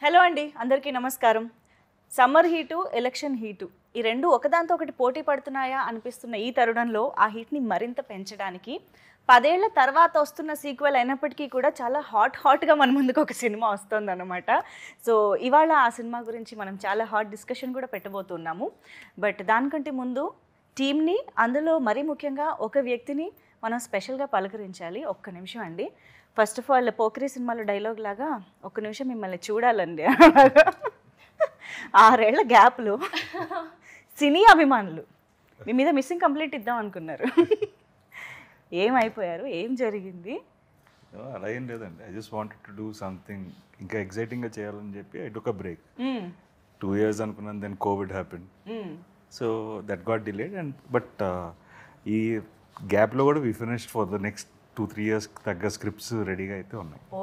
Hello అండి, అందరికీ నమస్కారం. సమ్మర్ హీటు, ఎలక్షన్ హీటు ఈ రెండు ఒకదాంతో ఒకటి పోటీ పడుతున్నాయా అనిపిస్తున్న ఈ తరుణంలో ఆ హీట్ని మరింత పెంచడానికి 10 ఏళ్ల తర్వాత వస్తున్న సీక్వెల్ అయినప్పటికీ కూడా చాలా హాట్గా మన ముందుకు ఒక సినిమా వస్తుందన్నమాట. సో ఇవాళ ఆ సినిమా గురించి మనం చాలా హాట్ డిస్కషన్ కూడా పెట్టబోతున్నాము. బట్ దానికంటే ముందు టీమ్ని, అందులో మరీ ముఖ్యంగా ఒక వ్యక్తిని మనం స్పెషల్గా పలకరించాలి. ఒక్క నిమిషం అండి. ఫస్ట్ ఆఫ్ ఆల్ పోకిరి సినిమాలో డైలాగ్ లాగా ఒక్క నిమిషం మిమ్మల్ని చూడాలండి. 6 ఏళ్ల గ్యాప్లో సినీ అభిమానులు మీ మీద మిస్సింగ్ కంప్లైంట్ ఇద్దాం అనుకున్నారు. ఏమైపోయారు, ఏం జరిగింది? అలా ఏం లేదండి. I just wanted to do something ఇంకా ఎక్సైటింగ్గా చేయాలని చెప్పి I took a break. 2 years అనుకున్నాను, then covid happen. So that got delayed. And but ఈ గ్యాప్లో కూడా we finished for the next 2-3 years తగ్గ స్క్రిప్ట్స్ రెడీగా అయితే ఉన్నాయి. ఓ,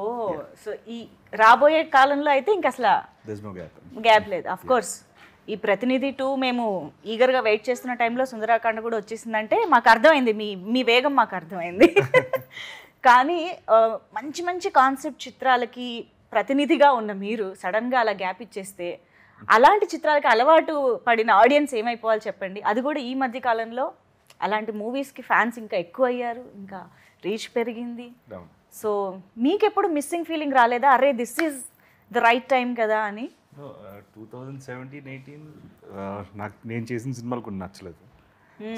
సో ఈ రాబోయే కాలంలో అయితే ఇంక అసలు దేర్ ఇస్ నో గ్యాప్ లేదు. అఫ్ కోర్స్ ఈ ప్రతినిధి 2 మేము ఈగర్గా వెయిట్ చేస్తున్న టైంలో సుందరాకాండ కూడా వచ్చేసిందంటే మాకు అర్థమైంది, మీ వేగం మాకు అర్థమైంది. కానీ మంచి మంచి కాన్సెప్ట్ చిత్రాలకి ప్రతినిధిగా ఉన్న మీరు సడన్గా అలా గ్యాప్ ఇచ్చేస్తే అలాంటి చిత్రాలకి అలవాటు పడిన ఆడియన్స్ ఏమైపోవాలి చెప్పండి. అది కూడా ఈ మధ్య కాలంలో అలాంటి మూవీస్కి ఫ్యాన్స్ ఇంకా ఎక్కువ అయ్యారు, ఇంకా రీచ్ పెరిగింది. సో మీకెప్పుడు మిస్సింగ్ ఫీలింగ్ రాలేదా, అరే this is the right time కదా అని? 2017-18 నాకు నేను చేసిన సినిమాలు కొన్ని నచ్చలేదు.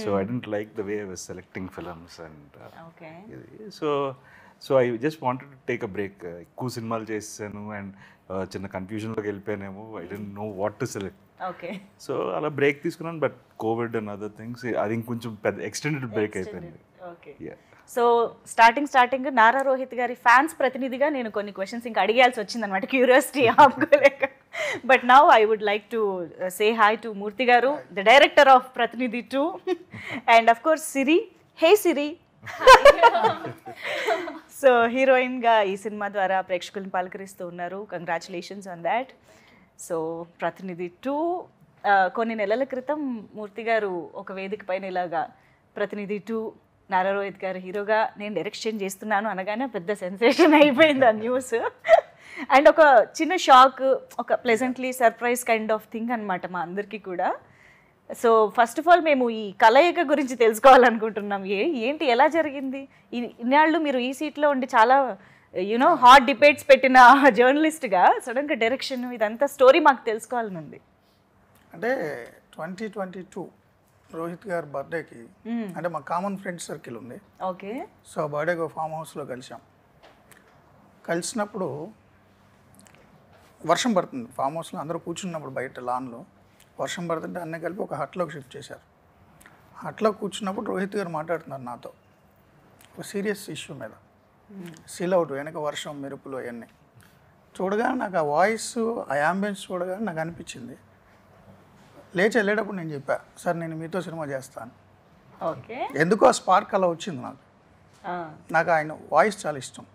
So I don't like the way I was selecting films and so I just wanted to take a break. ఎక్కువ సినిమాలు చేసాను అండ్ చిన్న కన్ఫ్యూజన్లోకి వెళ్ళిపోయానేమో. I don't know what to select. So అలా బ్రేక్ తీసుకున్నాను. But covid and other things అది ఇంకొంచెం పెద్ద ఎక్స్టెండెడ్ బ్రేక్ అయిపోయింది. సో స్టార్టింగ్ నారా రోహిత్ గారి ఫ్యాన్స్ ప్రతినిధిగా నేను కొన్ని క్వశ్చన్స్ ఇంకా అడిగాల్సి వచ్చిందనమాట, క్యూరియాసిటీ ఆపుకోలేక. But now I would like to say hi to Murthy గారు, the director of Prathinidhi 2, and of course Siri. Hey Siri. So హీరోయిన్గా ఈ సినిమా ద్వారా ప్రేక్షకులను పలకరిస్తూ ఉన్నారు. Congratulations on that. సో ప్రతినిధి 2 కొన్ని నెలల క్రితం మూర్తి గారు ఒక వేదిక పైన ఇలాగా ప్రతినిధి 2 నారా రోహిత్ గారు హీరోగా నేను డైరెక్షన్ చేస్తున్నాను అనగానే పెద్ద సెన్సేషన్ అయిపోయింది ఆ న్యూస్. అండ్ ఒక చిన్న షాక్, ఒక pleasantly surprise kind of thing అనమాట మా అందరికీ కూడా. సో ఫస్ట్ ఆఫ్ ఆల్ మేము ఈ కలయిక గురించి తెలుసుకోవాలనుకుంటున్నాం. ఏంటి, ఎలా జరిగింది? ఇన్నాళ్ళు మీరు ఈ సీట్లో ఉండి చాలా హాట్ డిబేట్స్ పెట్టిన జర్నలిస్ట్గా సడన్గా డైరెక్షన్ ఇదంతా స్టోరీ మాకు తెలుసుకోవాలని ఉంది. అంటే 2022 రోహిత్ గారి బర్త్డేకి, అంటే మా కామన్ ఫ్రెండ్ సర్కిల్ ఉంది. ఓకే. సో బర్త్డేకి ఫామ్ హౌస్లో కలిసినప్పుడు వర్షం పడుతుంది. ఫామ్ హౌస్లో అందరూ కూర్చున్నప్పుడు బయట లాన్లో వర్షం పడుతుంటే అన్నీ కలిపి ఒక హట్లోకి షిఫ్ట్ చేశారు. హట్లో కూర్చున్నప్పుడు రోహిత్ గారు మాట్లాడుతున్నారు నాతో ఒక సీరియస్ ఇష్యూ మీద. సీల్ అవుట్ వెనక వర్షం, మెరుపులు అవన్నీ చూడగానే నాకు ఆ వాయిస్, ఆ యాంబియన్స్ చూడగానే నాకు అనిపించింది. లేచి వెళ్ళేటప్పుడు నేను చెప్పా, సార్ నేను మీతో సినిమా చేస్తాను. ఓకే. ఎందుకో ఆ స్పార్క్ అలా వచ్చింది నాకు ఆయన వాయిస్ చాలా ఇష్టం.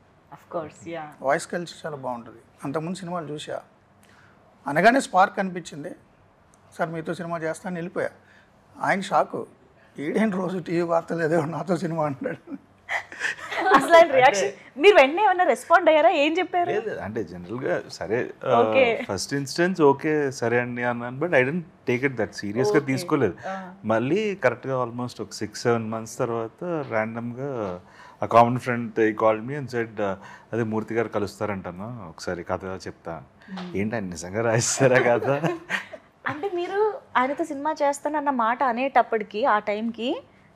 వాయిస్ కల్చర్ చాలా బాగుంటుంది. అంతకుముందు సినిమాలు చూసా, అనగానే స్పార్క్ అనిపించింది. సార్ మీతో సినిమా చేస్తాను వెళ్ళిపోయా. ఆయన షాకు, ఈడేంటి రోజు టీవీ వార్తలు ఏదో నాతో సినిమా అంటాడు. అసలు రియాక్షన్ మీరు వెంటనే ఏమన్నా రెస్పాండ్ అయ్యారా? ఏం చెప్పారు? అంటే జనరల్గా సరే ఫస్ట్ ఇన్స్టెన్స్ ఓకే సరే అండి అన్నాను. But I don't take it that సీరియస్గా తీసుకోలేదు. మళ్ళీ కరెక్ట్గా ఆల్మోస్ట్ ఒక 6-7 months తర్వాత ర్యాండమ్గా ఆ common friend called me and said, అదే మూర్తి గారు కలుస్తారంటన్నా, ఒకసారి కథ చెప్తా. ఏంటి ఆయన నిజంగా రాయిస్తారా కథ? అంటే మీరు ఆయనతో సినిమా చేస్తానన్న మాట అనేటప్పటికి ఆ టైంకి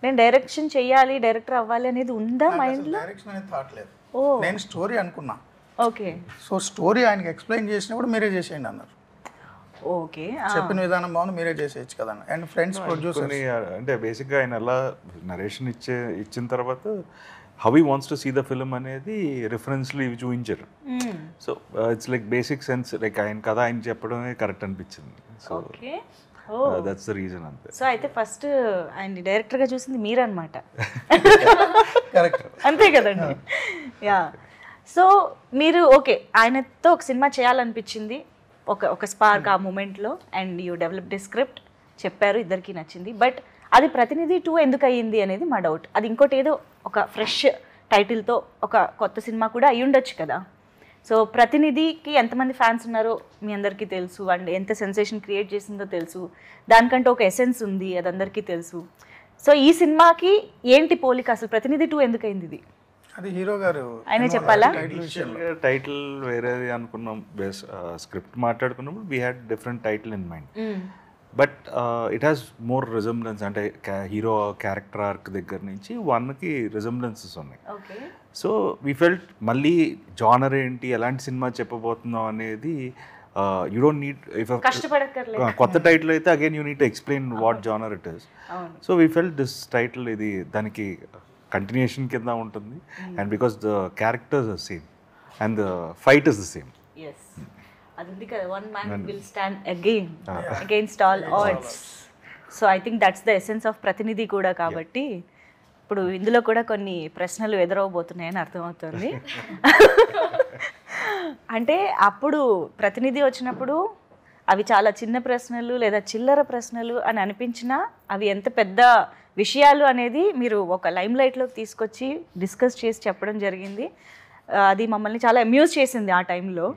నేను డైరెక్షన్ చెయ్యాలి, డైరెక్టర్ అవ్వాలి అనేది ఉందా మైండ్లో? డైరెక్షన్ అనేది థాట్ లేదు. నేను స్టోరీ అనుకున్నా. ఓకే. సో స్టోరీ ఆయనకి ఎక్స్ప్లెయిన్ చేసినప్పుడు మీరే చేసేయండి అన్నారు. ఓకే. చెప్పిన విధానం బాగుంది, మీరే చేసేయచ్చు కదా. అండ్ ఫ్రెండ్స్ ప్రొడ్యూసర్ అంటే బేసిక్గా ఆయన ఎలా నరేషన్ ఇచ్చిన తర్వాత how he wants to see the film అనేది రిఫరెన్స్లు ఇవి చూపించారు. So it's like basic sense, like ఆయన కథ ఆయన చెప్పడమే కరెక్ట్ అనిపించింది. సో దట్స్ ద రీజన్ అంతే. సో అయితే ఫస్ట్ ఆయన డైరెక్టర్గా చూసింది మీరన్నమాట. కరెక్ట్, అంతే కదండి. యా. సో మీరు ఓకే ఆయనతో ఒక సినిమా చేయాలనిపించింది, ఒక స్పార్క్ ఆ మూమెంట్లో, అండ్ యూ డెవలప్డ్ స్క్రిప్ట్ చెప్పారు, ఇద్దరికి నచ్చింది. బట్ అది ప్రతినిధి 2 ఎందుకు అయ్యింది అనేది మా డౌట్. అది ఇంకోటి ఏదో ఒక ఫ్రెష్ టైటిల్తో ఒక కొత్త సినిమా కూడా అయ్యి ఉండొచ్చు కదా. సో ప్రతినిధికి ఎంతమంది ఫ్యాన్స్ ఉన్నారో మీ అందరికీ తెలుసు, అండ్ ఎంత సెన్సేషన్ క్రియేట్ చేసిందో తెలుసు, దానికంటే ఒక ఎసెన్స్ ఉంది, అది అందరికీ తెలుసు. సో ఈ సినిమాకి ఏంటి పోలిక, అసలు ప్రతినిధి 2 ఎందుకైంది ఇది? అది హీరో గారు ఆయనే చెప్పాలా? టైటిల్ వేరేది అనుకున్నాం, బేస్ స్క్రిప్ట్ మాట్లాడుకున్నప్పుడు we had different title in mind, but it has more resemblance. అంటే హీరో క్యారెక్టర్ ఆర్క్ దగ్గర నుంచి 1కి రిజంబ్లెన్సెస్ ఉన్నాయి. సో వీ ఫెల్ట్ మళ్ళీ జానర్ ఏంటి, ఎలాంటి సినిమా చెప్పబోతున్నాం అనేది యూ డోంట్ నీడ్, కొత్త టైటిల్ అయితే again you need to explain what genre it is. So we felt this title ఇది దానికి కంటిన్యూషన్ కింద ఉంటుంది, and because the characters are same and the fight is the same. అది ఉంది కదా, one man will stand against all odds. So I think that's the essence of Prathinidhi కూడా. కాబట్టి ఇప్పుడు ఇందులో కూడా కొన్ని ప్రశ్నలు ఎదురవబోతున్నాయని అర్థమవుతుంది. అంటే అప్పుడు ప్రతినిధి వచ్చినప్పుడు అవి చాలా చిన్న ప్రశ్నలు లేదా చిల్లర ప్రశ్నలు అని అనిపించినా అవి ఎంత పెద్ద విషయాలు అనేది మీరు ఒక లైమ్ లైట్లోకి తీసుకొచ్చి డిస్కస్ చేసి చెప్పడం జరిగింది. అది మమ్మల్ని చాలా అమ్యూజ్ చేసింది ఆ టైంలో.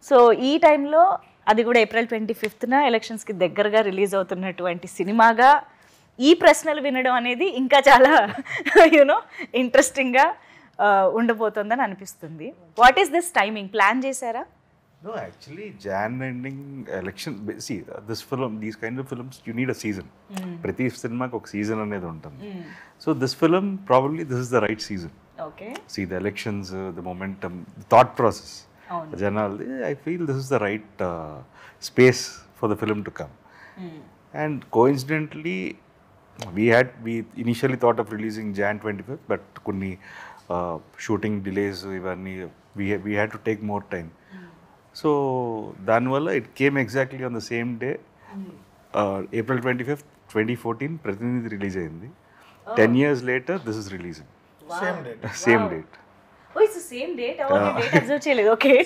సో ఈ టైంలో అది కూడా April 25న ఎలక్షన్స్కి దగ్గరగా రిలీజ్ అవుతున్నటువంటి సినిమాగా ఈ ప్రశ్నలు వినడం అనేది ఇంకా చాలా ఇంట్రెస్టింగ్గా ఉండబోతుందని అనిపిస్తుంది. What is this timing, plan చేశారా? No, actually, Jan ending election. See, this film, these kind of films, you need a season. Prati cinema ko season anedi untundi. So this film, probably this is the right season. Okay. See the elections, the momentum, the thought process. Janaldi, I feel this is the right space for the film to come. And coincidentally, we initially thought of releasing Jan 25th, but kunni shooting delays, we had to take more time. So దానివల్ల it came exactly on the same day, April 25th, 2014 ప్రతినిధి release అయింది. 10 years later this is releasing. Same date. Oh, it's the same date. Date observe చేయలేదు. Okay.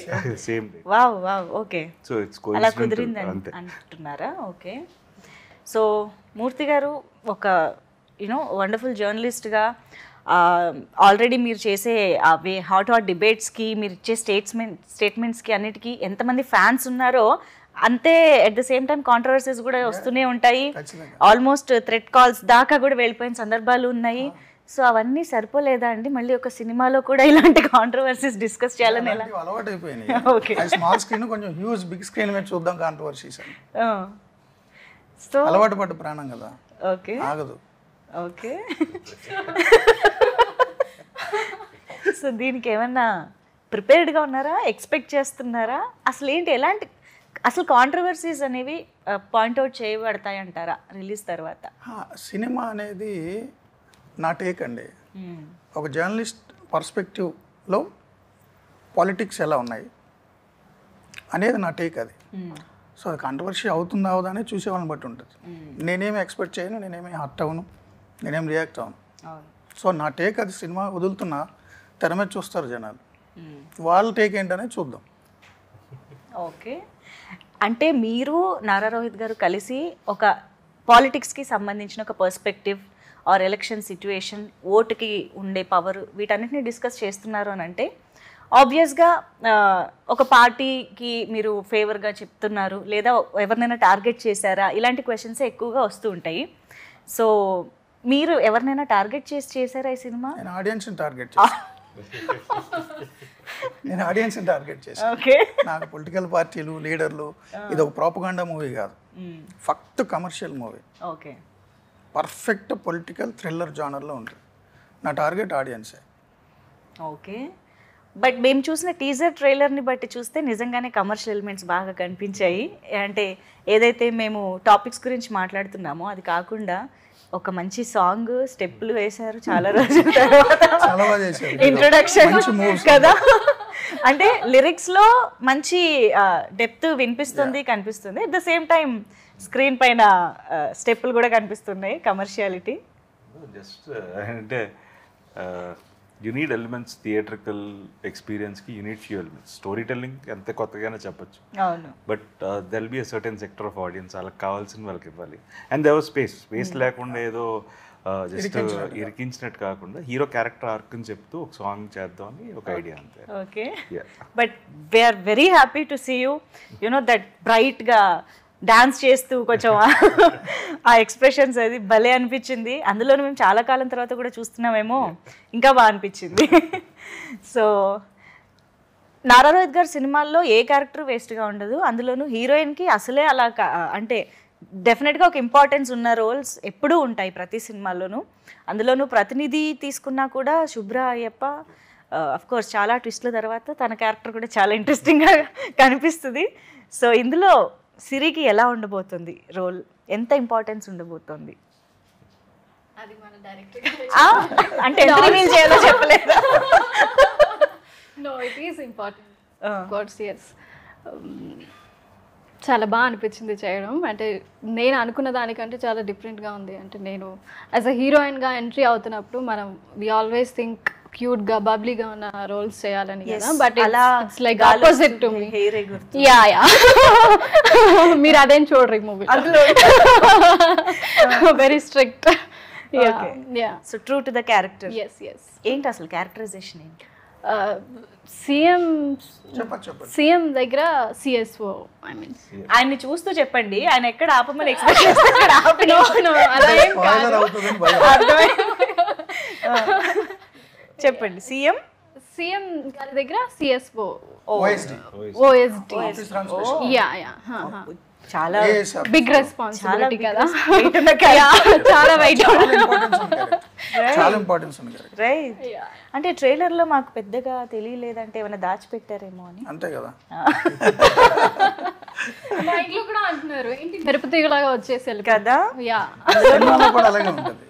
Same date. Wow. Okay. So it's coincidental. అలా కుదిరింది అంటున్నారా? Okay. So మూర్తి గారు ఒక wonderful జర్నలిస్ట్గా already మీరు చేసే అవే హాట్ డిబేట్స్కి, మీరు ఇచ్చే స్టేట్మెంట్స్కి అన్నిటికీ ఎంతమంది ఫ్యాన్స్ ఉన్నారో అంతే at the same time controversies కూడా వస్తూనే ఉంటాయి. ఆల్మోస్ట్ థ్రెట్ కాల్స్ దాకా కూడా వెళ్ళిపోయిన సందర్భాలు ఉన్నాయి. సో అవన్నీ సరిపోలేదా అండి? మళ్ళీ ఒక సినిమాలో కూడా ఇలాంటి కాంట్రవర్సీస్ డిస్కస్ చేయాలని ఎలా? అలవాటు అయిపోయింది. ఓకే, స్మాల్ స్క్రీన్ కొంచెం హ్యూజ్ బిగ్ స్క్రీన్ మీద చూద్దాం కాంట్రవర్సీస్. సో అలవాటు పడ్డ ప్రాణం కదా. ఓకే, ఆగదు. ఓకే. సో దీనికి ఏమన్నా ప్రిపేర్డ్గా ఉన్నారా, ఎక్స్పెక్ట్ చేస్తున్నారా? అసలు ఏంటి, ఎలాంటి అసలు కాంట్రవర్సీస్ అనేవి పాయింట్అవుట్ చేయబడతాయి అంటారా రిలీజ్ తర్వాత? సినిమా అనేది నా టేక్ అండి. ఒక జర్నలిస్ట్ పర్స్పెక్టివ్లో పాలిటిక్స్ ఎలా ఉన్నాయి అనేది నా టేక్ అది. సో అది కాంట్రవర్సీ అవుతుందా అవుదా అనేది చూసేవాళ్ళని బట్టి ఉంటుంది. నేనేమి ఎక్స్పెక్ట్ చేయను, నేనేమి హర్ట్ అవ్వను, నేనేం రియాక్ట్ అవ్వను. సో నా టేక్ అది. సినిమా వదులుతున్నా తెర మీద చూస్తారు జనాలు, వాళ్ళ టేక్ ఏంటనేది చూద్దాం. ఓకే, అంటే మీరు నారా రోహిత్ గారు కలిసి ఒక పాలిటిక్స్కి సంబంధించిన ఒక పర్స్పెక్టివ్ ఆర్ ఎలక్షన్ సిచ్యువేషన్, ఓటుకి ఉండే పవర్, వీటన్నిటిని డిస్కస్ చేస్తున్నారు అని అంటే ఆబ్వియస్గా ఒక పార్టీకి మీరు ఫేవర్గా చెప్తున్నారు, లేదా ఎవరినైనా టార్గెట్ చేశారా, ఇలాంటి క్వశ్చన్సే ఎక్కువగా వస్తూ ఉంటాయి. సో మీరు ఎవరినైనా టార్గెట్ చేశారా ఈ సినిమా? నేను ఆడియన్స్ని టార్గెట్ చేశాను. ఓకే, నాకు పొలిటికల్ పార్టీలు, లీడర్లు, ఇది ఒక ప్రాపగాండా మూవీ కాదు, ఫక్త్ commercial movie. Okay, perfect political thriller జానర్లో ఉంటుంది. నా టార్గెట్ ఆడియన్సే. ఓకే, బట్ మేము చూసిన టీజర్ ట్రైలర్ని బట్టి చూస్తే నిజంగానే కమర్షియల్ ఎలిమెంట్స్ బాగా కనిపించాయి. అంటే ఏదైతే మేము టాపిక్స్ గురించి మాట్లాడుతున్నామో అది కాకుండా ఒక మంచి సాంగ్, స్టెప్పులు వేశారు చాలా రోజుల తర్వాత, ఇంట్రొడక్షన్ కదా. అంటే లిరిక్స్లో మంచి డెప్త్ వినిపిస్తుంది, కనిపిస్తుంది. At the same time screen పైన స్టెప్పులు కూడా కనిపిస్తున్నాయి, కమర్షియాలిటీ. జస్ట్ అంటే యూ నీడ్ ఎలిమెంట్స్, థియేట్రికల్ ఎక్స్పీరియన్స్కి you need few elements. Story telling ఎంత కొత్తగానే చెప్పచ్చు, but they'll be a certain sector of audience, వాళ్ళకి కావాల్సిన వాళ్ళకి ఇవ్వాలి. అండ్ దేర్ వాజ్ స్పేస్ లేకుండా ఏదో జస్ట్ ఇరికించినట్టు కాకుండా హీరో క్యారెక్టర్ ఆర్క్ అని చెప్తూ ఒక సాంగ్ చేద్దాం అని ఒక ఐడియా అంతే. Okay, but we're very happy to see you you know that బ్రైట్గా డాన్స్ చేస్తూ కొంచెం ఆ ఎక్స్ప్రెషన్స్ అది భలే అనిపించింది. అందులోనూ మేము చాలా కాలం తర్వాత కూడా చూస్తున్నామేమో, ఇంకా బాగా అనిపించింది. సో నారా రోహిత్ గారి సినిమాల్లో ఏ క్యారెక్టర్ వేస్ట్గా ఉండదు, అందులోనూ హీరోయిన్కి అసలే అలా అంటే డెఫినెట్గా ఒక ఇంపార్టెన్స్ ఉన్న రోల్స్ ఎప్పుడూ ఉంటాయి ప్రతి సినిమాల్లోనూ. అందులోనూ ప్రతినిధి తీసుకున్నా కూడా శుభ్ర అయ్యప్ప అఫ్ కోర్స్ చాలా ట్విస్ట్ల తర్వాత తన క్యారెక్టర్ కూడా చాలా ఇంట్రెస్టింగ్గా కనిపిస్తుంది. సో ఇందులో సిరికి ఎలా ఉండబోతుంది రోల్, ఎంత ఇంపార్టెన్స్ ఉండబోతుంది? అది మన డైరెక్టర్ అంటే ఎంత రివీల్ చేయాలో చెప్పలేదు. No it is important course. Yes, చాలా బాగా అనిపించింది చేయడం. అంటే నేను అనుకున్న దానికంటే చాలా డిఫరెంట్గా ఉంది. అంటే నేను యాజ్ అ హీరోయిన్గా ఎంట్రీ అవుతున్నప్పుడు మనం వి ఆల్వేస్ థింక్ క్యూట్గా బబ్లీగా ఉన్న రోల్స్ చేయాలని కదా, but it's like opposite to me. Yeah yeah, మీరు అదేం చూడరు ఈ movie, very strict. So true to the character. Yes yes. ఏంటి అసలు క్యారెక్టరైజేషన్ ఏంటి? సీఎం దగ్గర సిఎస్ఓ, ఐ మీన్ ఆయన్ని చూస్తూ చెప్పండి, ఆయన ఎక్కడ ఆపమని ఎక్స్పెక్ట్ చేస్తాడు. చెప్పండి. సీఎం గారి దగ్గర సిఎస్ఓ, OSD. యా యా, చాలా బిగ్ రెస్పాన్సిబిలిటీ కదా, చాలా వెయిట్, చాలా ఇంపార్టెన్స్ ఉంది. రైట్. అంటే ట్రైలర్ లో మాకు పెద్దగా తెలియలేదంటే ఏమైనా దాచిపెట్టారేమో అని. అంతే కదా, మా ఇంట్లో కూడా అంటున్నారు ఏంటి తిరుపతిలాగా వచ్చేసి కదా. యా, సినిమాలో కూడా అలాగే ఉంటుంది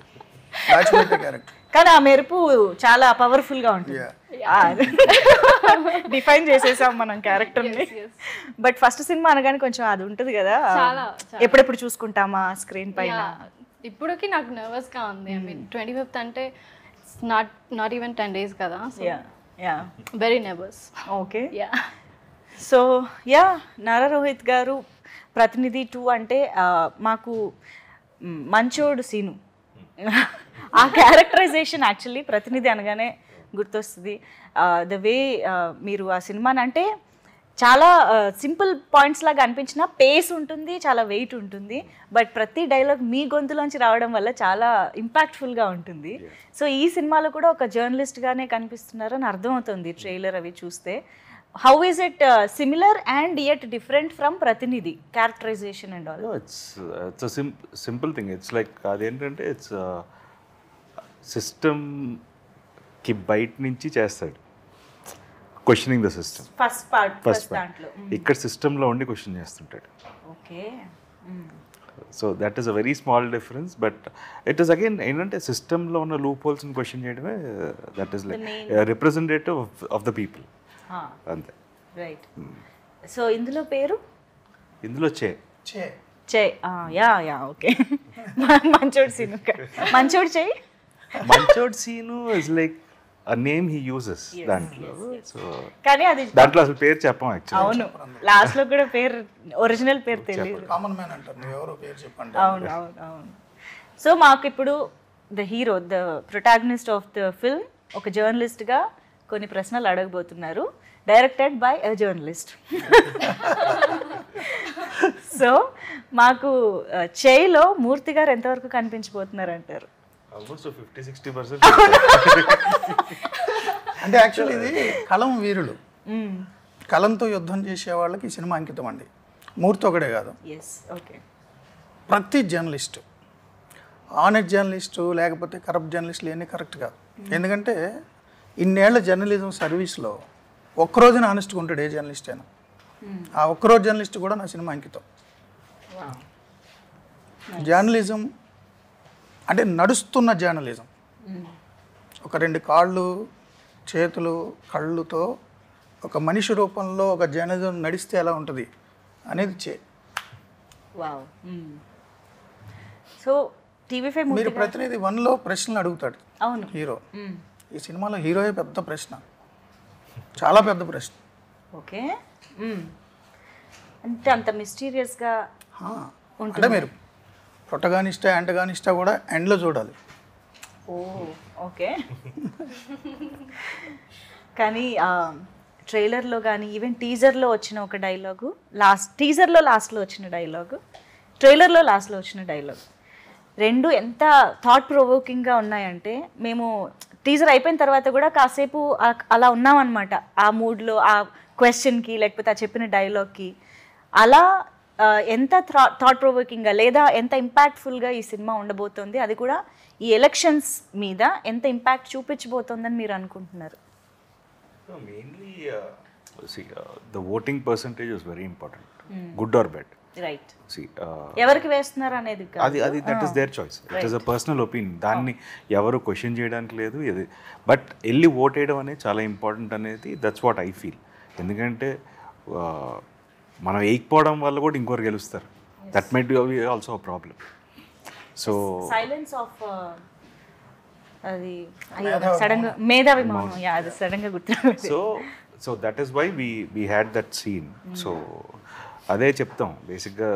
దాచిపెట్టే క్యారెక్టర్, కానీ ఆ మెరుపు చాలా పవర్ఫుల్ గా ఉంటుంది. డిఫైన్ చేసేసాం మనం క్యారెక్టర్ ని. బట్ ఫస్ట్ సినిమా అనగానే కొంచెం అది ఉంటుంది కదా, ఎప్పుడెప్పుడు చూసుకుంటామా స్క్రీన్ పైన. ఇప్పటికి నాకు నర్వస్ గా ఉంది. ఐ మీన్ 25th అంటే నాట్ ఈవెన్ 10 days కదా, very nervous. Okay, yeah. So yeah, Nara Rohit గారు ప్రతినిధి 2 అంటే మాకు మంచోడు సీను ఆ క్యారెక్టరైజేషన్ యాక్చువల్లీ ప్రతినిధి అనగానే గుర్తొస్తుంది. ద వే మీరు ఆ సినిమాని అంటే చాలా సింపుల్ పాయింట్స్ లాగా అనిపించిన పేస్ ఉంటుంది, చాలా వెయిట్ ఉంటుంది, బట్ ప్రతి డైలాగ్ మీ గొంతులోంచి రావడం వల్ల చాలా ఇంపాక్ట్ఫుల్గా ఉంటుంది. సో ఈ సినిమాలో కూడా ఒక జర్నలిస్ట్గానే కనిపిస్తున్నారు అని అర్థమవుతుంది ట్రైలర్ అవి చూస్తే. How is it similar and yet different from Prathinidhi characterization and all? It's simple thing. It's like అదేంటంటే ఇట్స్ సిస్టమ్కి బయట నుంచి చేస్తాడు, questioning the system. First part ఇక్కడ సిస్టంలో ఉండి క్వశ్చన్ చేస్తుంటాడు. Okay, so that is a very small difference, but it is again ఏంటంటే సిస్టంలో ఉన్న లూప్ హోల్స్ని క్వశ్చన్ చేయడమే. That is like representative of the people, అంతే. రైట్. సో ఇందులో పేరు? ఇందులో యా యా, ఓకే. మంచోడు సీను, మంచోడు చెయ్యి. మంచోడ్ Seenu is like a name he uses దాంట్లో. సో కానీ అది దాంట్లో అసలు పేరు చెప్పం యాక్చువల్లీ. అవును, లాస్ట్ లో కూడా పేరు, ఒరిజినల్ పేరు తెలియదు. కామన్ మ్యాన్ అంటారు, నువ్వు ఎవరో పేరు చెప్పండి. అవును అవును అవును. సో మాకు ఇప్పుడు the hero, the protagonist of the film ఒక జర్నలిస్ట్గా కొన్ని ప్రశ్నలు అడగబోతున్నారు, directed by a journalist. So మాకు చేయిలో మూర్తి గారు ఎంతవరకు కనిపించబోతున్నారు అంటారు? ఆల్మోస్ట్ 50-60%. అంటే యాక్చువల్లీ ఇది కలం వీరులు, కలంతో యుద్ధం చేసే వాళ్ళకి ఈ సినిమా అంకితం అండి. మూర్తి ఒకడే కాదు, ఓకే, ప్రతి జర్నలిస్టు, ఆనెస్ట్ జర్నలిస్టు లేకపోతే కరప్ట్ జర్నలిస్టులు ఇవన్నీ కరెక్ట్ కాదు. ఎందుకంటే ఇన్నేళ్ల జర్నలిజం సర్వీస్లో ఒక్కరోజున ఆనెస్ట్గా ఉంటాడు ఏ జర్నలిస్ట్ అయినా. ఆ ఒక్కరోజు జర్నలిస్ట్ కూడా నా సినిమా అంకితం. జర్నలిజం అంటే నడుస్తున్న జర్నలిజం, ఒక 2 కాళ్ళు చేతులు కళ్ళుతో ఒక మనిషి రూపంలో ఒక జర్నలిజం నడిస్తే ఎలా ఉంటుంది అనేది సో టీవీ5 మీరు ప్రతినిధి 1లో ప్రశ్నలు అడుగుతాడు. అవును, హీరో. ఈ సినిమాలో హీరోయే పెద్ద ప్రశ్న, చాలా పెద్ద ప్రశ్న. ఓకే, అంటే అంత మిస్టీరియస్గా అంటే మీరు ప్రొటగానిస్టా యాంటగానిస్టా కూడా ఎండ్లో చూడాలి. ఓ ఓకే. కానీ ట్రైలర్లో కానీ ఈవెన్ టీజర్లో వచ్చిన ఒక డైలాగు, టీజర్లో లాస్ట్లో వచ్చిన డైలాగు, ట్రైలర్లో లాస్ట్లో వచ్చిన డైలాగ్, రెండు ఎంత థాట్ ప్రొవోకింగ్గా ఉన్నాయంటే మేము టీజర్ అయిపోయిన తర్వాత కూడా కాసేపు అలా ఉన్నామన్నమాట, ఆ మూడ్లో, ఆ క్వశ్చన్కి లేకపోతే ఆ చెప్పిన డైలాగ్కి. అలా ఎంత థాట్ ప్రొవోకింగ్గా లేదా ఎంత ఇంపాక్ట్ఫుల్గా ఈ సినిమా ఉండబోతోంది, అది కూడా ఈ ఎలక్షన్స్ మీద ఎంత ఇంపాక్ట్ చూపించబోతోందని మీరు అనుకుంటున్నారు? Mainly the voting percentage is very important, good or bad. Right. ఎవరికి వేస్తున్నారు అనేది అది that is their choice, it is a personal opinion. దాన్ని ఎవరు క్వశ్చన్ చేయడానికి లేదు. ఇది బట్ వెళ్ళి ఓట్ వేయడం అనేది చాలా ఇంపార్టెంట్ అనేది, దట్స్ వాట్ ఐ ఫీల్. ఎందుకంటే మనం వేయకపోవడం వల్ల కూడా ఇంకొకరు గెలుస్తారు. That might be also a problem. So silence of అది సడన్గా మేధావి మౌనం, అది సడన్గా గుర్తు. So that is why we had that scene. So అదే చెప్తాం బేసిక్గా.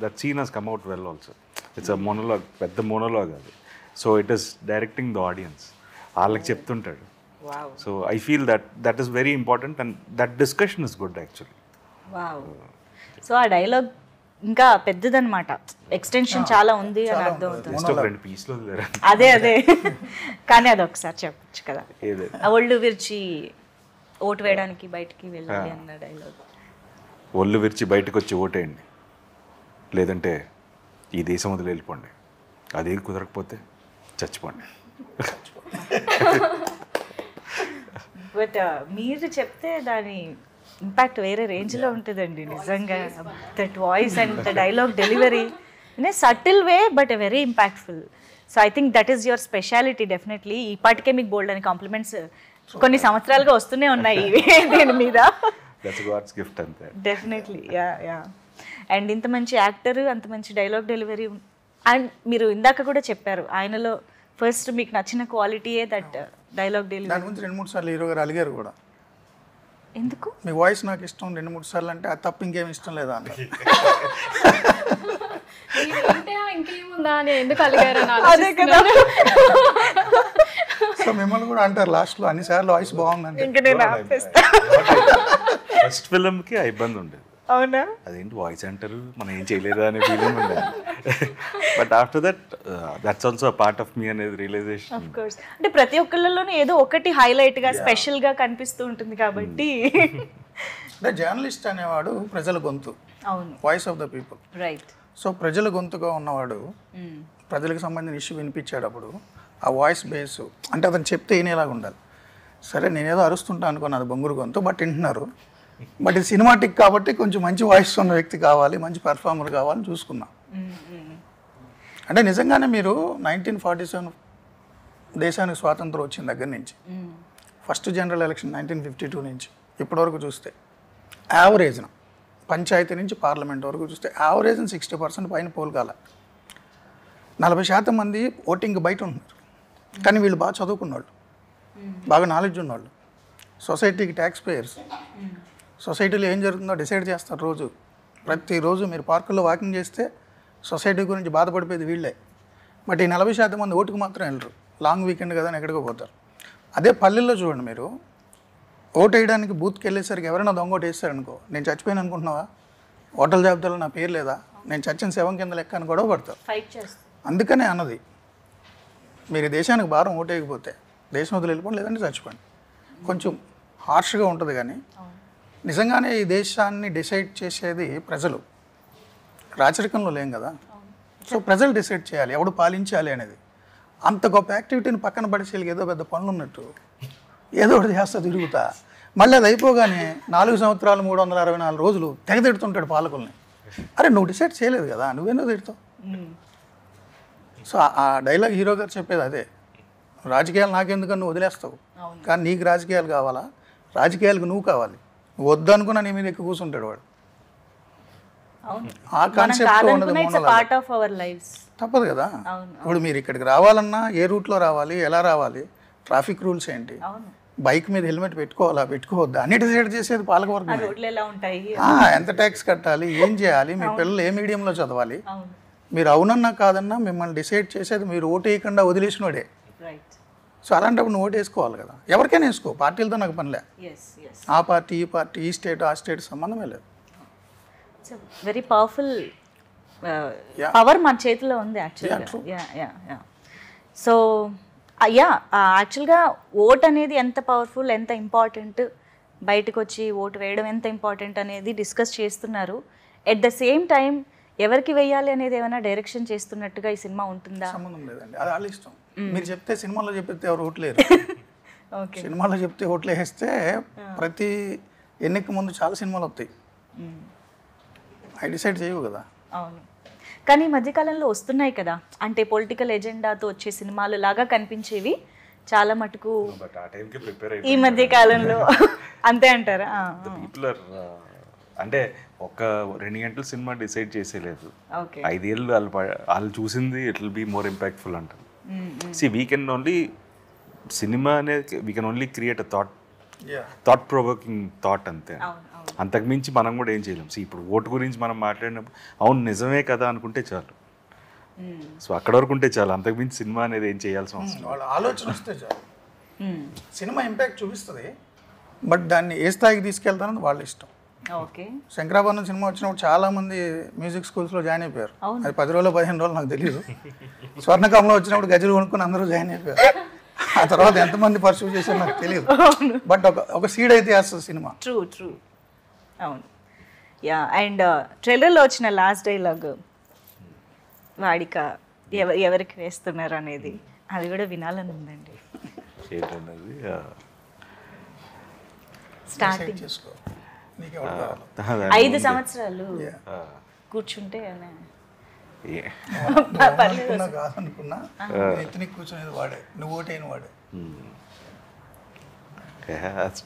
That scene has come out well also. It's a monologue, పెద్ద మోనోలాగ్ అది. So it is directing the audience, వాళ్ళకి చెప్తుంటాడు. So I feel that is very important and that discussion is good actually. So ఆ dialogue ఇంకా పెద్దదన్నమాట, extension చాలా ఉంది అని అర్థం అవుతుంది. అదే కానీ అది ఒకసారి చెప్పచ్చు కదా, ఒళ్ళు విరిచి ఓటు వేయడానికి బయటికి వెళ్ళాలి అన్న డైలాగ్. ఒళ్ళు విరిచి బయటకు వచ్చి ఓటేయండి, లేదంటే ఈ దేశం వదిలి వెళ్ళిపోండి, అదే కుదరకపోతే చచ్చిపోండి. బట్ మీరు చెప్తే దాని ఇంపాక్ట్ వేరే రేంజ్లో ఉంటుందండి నిజంగా. That voice and the dialogue delivery in a subtle way but very impactful. So I think that is your speciality definitely. ఇప్పటికే మీకు బోల్డ్ అని కాంప్లిమెంట్స్ కొన్ని సంవత్సరాలుగా వస్తూనే ఉన్నాయి దీని మీద. Definitely yeah. అండ్ ఇంత మంచి యాక్టర్, అంత మంచి డైలాగ్ డెలివరీ. అండ్ మీరు ఇందాక కూడా చెప్పారు ఆయనలో ఫస్ట్ మీకు నచ్చిన క్వాలిటీయే దట్ డైలాగ్ డెలివరీ. దాని గురించి 2-3 సార్లు హీరో గారు అలిగారు కూడా. ఎందుకు? మీ వాయిస్ నాకు ఇష్టం 2-3 సార్లు అంటే అది తప్ప ఇంకేం ఇష్టం లేదా అన్న. ఇంకేముందా అని ఎందుకు అలిగారు? సో మిమ్మల్ని కూడా అంటారు లాస్ట్లో అన్నిసార్లు వాయిస్ బాగుందండి. ఫస్ట్ ఫిల్మ్కి ఆ ఇబ్బంది ఉండేది. అవునా? అదేంటి వాయిస్ అంటారు, మనం ఏం చేయలేదా అనే ఫీలింగ్ ఉండేది. But after that that's also a part of me అనేది రియలైజేషన్. Of course. అంటే ప్రతి ఒక్కళ్ళలోనూ ఏదో ఒకటి హైలైట్గా స్పెషల్గా కనిపిస్తూ ఉంటుంది కాబట్టి. అంటే జర్నలిస్ట్ అనేవాడు ప్రజల గొంతు, అవును, voice of the people. Right. So ప్రజల గొంతుగా ఉన్నవాడు ప్రజలకు సంబంధించిన ఇష్యూ వినిపించేటప్పుడు ఆ వాయిస్ బేస్ అంటే అతను చెప్తే వినేలాగా ఉండాలి. సరే నేనేదో అరుస్తుంటా అనుకున్నాను, అది బొంగురు గొంతు, బట్ వింటున్నారు. బట్ ఇది సినిమాటిక్ కాబట్టి కొంచెం మంచి వాయిస్ ఉన్న వ్యక్తి కావాలి, మంచి పెర్ఫార్మర్ కావాలని చూసుకున్నా. అంటే నిజంగానే మీరు 1947 దేశానికి స్వాతంత్రం వచ్చిన దగ్గర నుంచి ఫస్ట్ జనరల్ ఎలక్షన్ 1952 నుంచి ఇప్పటివరకు చూస్తే యావరేజ్న పంచాయతీ నుంచి పార్లమెంట్ వరకు చూస్తే యావరేజ్న 60% పైన పోల్ కాల. 40% మంది ఓటింగ్ బయట ఉన్నారు. కానీ వీళ్ళు బాగా చదువుకున్నవాళ్ళు, బాగా నాలెడ్జ్ ఉన్నవాళ్ళు, సొసైటీకి ట్యాక్స్ పేయర్స్. సొసైటీలో ఏం జరుగుతుందో డిసైడ్ చేస్తారు రోజు. ప్రతిరోజు మీరు పార్కుల్లో వాకింగ్ చేస్తే సొసైటీ గురించి బాధపడిపోయేది వీళ్ళే. బట్ ఈ 40% మంది ఓటుకు మాత్రం వెళ్ళరు. లాంగ్ వీకెండ్ కదా అని ఎక్కడికో పోతారు. అదే పల్లెల్లో చూడండి, మీరు ఓటు వేయడానికి బూత్కి వెళ్ళేసరికి ఎవరైనా దొంగ ఓటు వేస్తారనుకో, నేను చచ్చిపోయాను అనుకుంటున్నావా, ఓటర్ల జాబితాలో నా పేరు లేదా, నేను చచ్చిన శవం కింద లెక్క అని గొడవ పడతారు. అందుకనే అన్నది, మీరు దేశానికి భారం ఓటు వేయకపోతే దేశం వదిలి వెళ్ళిపోండి, లేదంటే చచ్చిపోండి. కొంచెం హార్ష్గా ఉంటుంది కానీ నిజంగానే ఈ దేశాన్ని డిసైడ్ చేసేది ప్రజలు. రాచరికంలో లేం కదా. సో ప్రజలు డిసైడ్ చేయాలి ఎవడు పాలించాలి అనేది. అంత గొప్ప యాక్టివిటీని పక్కన పడేసి ఏదో పెద్ద పనులు ఉన్నట్టు ఏదో ఒకటి చేస్తా తిరుగుతా, మళ్ళీ అది అయిపోగానే 4 సంవత్సరాలు 364 రోజులు తెగ తిడుతుంటాడు పాలకుల్ని. అరే నువ్వు డిసైడ్ చేయలేదు కదా, నువ్వేందుకు తిడతావు? సో ఆ డైలాగ్ హీరో గారు చెప్పేది అదే, రాజకీయాలు నాకెందుకని నువ్వు వదిలేస్తావు, కానీ నీకు రాజకీయాలు కావాలా, రాజకీయాలకు నువ్వు కావాలి, నువ్వు వద్దు అనుకున్నా నీ మీద ఎక్కువ కూర్చుంటాడు వాడు. ఆ కాన్సెప్ట్ తప్పదు కదా. ఇప్పుడు మీరు ఇక్కడికి రావాలన్నా ఏ రూట్లో రావాలి, ఎలా రావాలి, ట్రాఫిక్ రూల్స్ ఏంటి, బైక్ మీద హెల్మెట్ పెట్టుకోవాలా పెట్టుకోవద్దా అన్ని డిసైడ్ చేసేది పాలకవర్గం. ఎంత ట్యాక్స్ కట్టాలి, ఏం చేయాలి, మీ పిల్లలు ఏ మీడియంలో చదవాలి, మీరు అవునన్నా కాదన్నా మిమ్మల్ని డిసైడ్ చేసేది మీరు ఓటు వేయకుండా వదిలేసినోడే. సో అలాంటప్పుడు నువ్వు ఓటు వేసుకోవాలి కదా, ఎవరికైనా వేసుకో, పార్టీలతో నాకు పనిలే, ఎస్ ఎస్ ఆ పార్టీ ఈ పార్టీ ఈ స్టేట్ ఆ స్టేట్ సంబంధమే లేదు. It's very powerful Yeah. Power మన చేతిలో ఉంది యాక్చువల్గా. Yeah yeah yeah so yeah యాక్చువల్గా ఓట్ అనేది ఎంత పవర్ఫుల్, ఎంత ఇంపార్టెంట్, బయటకు వచ్చి ఓటు వేయడం ఎంత ఇంపార్టెంట్ అనేది డిస్కస్ చేస్తున్నారు. ఎట్ ద సేమ్ టైం ఎవరికి వేయాలి అనేది ఏమైనా డైరెక్షన్ చేస్తున్నట్టుగా ఈ సినిమా ఉంటుందా? సంబంధం లేదండి, అది వాళ్ళ ఇష్టం. మీరు చెప్తే సినిమాలో చెప్తే ఎవరు ఓట్లేరు. ఓకే సినిమాలో చెప్తే ఓట్లు వేస్తే ప్రతి ఎన్నిక ముందు చాలా సినిమాలు వస్తాయి, అవి డిసైడ్ చేయవు కదా. అవును, కానీ ఈ మధ్యకాలంలో వస్తున్నాయి కదా, అంటే పొలిటికల్ ఎజెండాతో వచ్చే సినిమాలు లాగా కనిపించేవి చాలా మటుకు బట్ ఆ టైంకి ప్రిపేర్ ఈ మధ్య కాలంలో. అంతే అంటారా? పీపుల్ ఆర్ అంటే ఒక 2 గంటల సినిమా డిసైడ్ చేసేలేదు, ఓకే 5 ఏళ్ళు వాళ్ళు చూసింది it will be more impactful అంటారు. వీ కెన్ ఓన్లీ సినిమా అనేది we can only create a thought provoking thought అంతే. అవును అవును అంతకుమించి మనం కూడా ఏం చేయలేం. ఇప్పుడు ఓటు గురించి మనం మాట్లాడినప్పుడు అవును నిజమే కదా అనుకుంటే చాలు, సో అక్కడ వరకు ఉంటే చాలు, అంతకుమించి సినిమా అనేది ఏం చేయాల్సిన అవసరం. వాళ్ళ ఆలోచన వస్తే చాలు. సినిమా ఇంపాక్ట్ చూపిస్తుంది, బట్ దాన్ని ఏ స్థాయికి తీసుకెళ్తారని వాళ్ళ ఇష్టం. ఓకే శంకరాభరణం సినిమా వచ్చినప్పుడు చాలా మంది మ్యూజిక్ స్కూల్స్లో జాయిన్ అయిపోయారు. అవును. అది 10 రోజులు 15 రోజులు నాకు తెలియదు. స్వర్ణకంలో వచ్చినప్పుడు గజలు కొనుక్కొని అందరూ జాయిన్ అయిపోయారు. ఆ తర్వాత ఎంతమంది పర్సూ చేశారో నాకు తెలియదు, బట్ ఒక సీడ్ అయితే వేస్తుంది సినిమా. ట్రూ ట్రూ అవును. యా అండ్ ట్రైలర్లో వచ్చిన లాస్ట్ డైలాగ్ వాడిక ఎవరికి వేస్తున్నారు అనేది, అది కూడా వినాలని ఉందండి. ఏంటన్నది స్టార్టింగ్ చేసుకో, నీకు ఎవరు కావాలి. 5 సంవత్సరాలు కూర్చుంటే అనుకున్నా కాదనుకున్నా ఎత్తునికి కూర్చునేది వాడే, నువ్వు ఓటైన వాడే.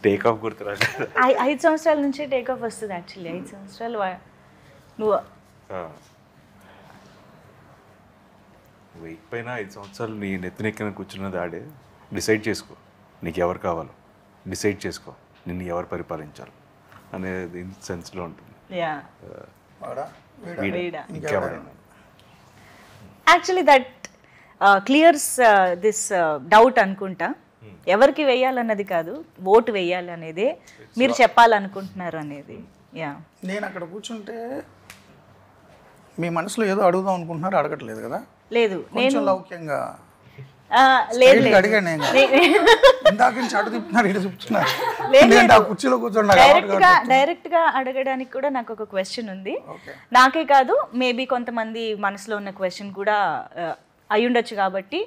Take off గుర్తురాడు. 5 సంవత్సరాల నుంచి టేక్ ఆఫ్ వస్తుంది యాక్చువల్లీ. 5 సంవత్సరాలు నువ్వు వెయిట్ పైన 5 సంవత్సరాలు నీ నెత్తినెక్కిన కూర్చున్నది ఆడే. డిసైడ్ చేసుకో నీకు ఎవరు కావాలో, డిసైడ్ చేసుకో నిన్ను ఎవరు పరిపాలించాలి అనేది సెన్స్లో ఉంటుంది. యా వాడా వీడా ఇంకెవరైనా actually that clears this doubt అనుకుంటా. ఎవరికి వేయాలన్నది కాదు, ఓటు వేయాలి అనేదే మీరు చెప్పాలనుకుంటున్నారు అనేది. యా నేను అక్కడ కూర్చుంటే మీ మనసులో ఏదో అడుగుదాం అనుకుంటున్నారు, అడగట్లేదు కదా. లేదు కొంచెం లౌక్యంగా లేదు లేదు అడిగాను నేను. ఇందాక నుంచి అటు తిప్పుతున్నారు, ఇటు తిప్పుతున్నారు, ఎందుకంటే ఆ కుర్చీలో కూర్చోండి. డైరెక్ట్ గా అడగడానికి కూడా నాకు ఒక క్వశ్చన్ ఉంది. నాకే కాదు, మేబీ కొంతమంది మనసులో ఉన్న క్వశ్చన్ కూడా అయి ఉండొచ్చు, కాబట్టి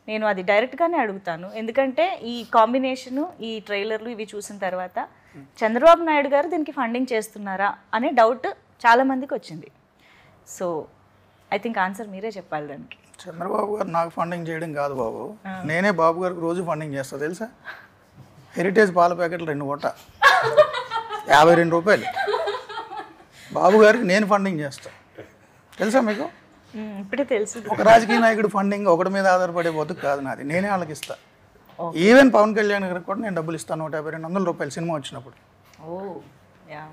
నేను అది డైరెక్ట్గానే అడుగుతాను. ఎందుకంటే ఈ కాంబినేషను, ఈ ట్రైలర్లు ఇవి చూసిన తర్వాత చంద్రబాబు నాయుడు గారు దీనికి ఫండింగ్ చేస్తున్నారా అనే డౌట్ చాలామందికి వచ్చింది. సో ఐ థింక్ ఆన్సర్ మీరే చెప్పాలి దానికి. చంద్రబాబు గారు నాకు ఫండింగ్ చేయడం కాదు బాబు, నేనే బాబు గారికి రోజు ఫండింగ్ చేస్తా తెలుసా. హెరిటేజ్ పాల ప్యాకెట్లు 2 పూట 52 రూపాయలు బాబు గారికి నేను ఫండింగ్ చేస్తా, తెలుసా మీకు? ఇప్పుడే తెలుసు. ఒక రాజకీయ నాయకుడు ఫండింగ్ ఒకటి మీద ఆధారపడే బతుకు కాదు నాది, నేనే వాళ్ళకి ఇస్తా. ఈవెన్ పవన్ కళ్యాణ్ గారికి కూడా నేను డబ్బులు ఇస్తాను, 150-200 రూపాయలు సినిమా వచ్చినప్పుడు.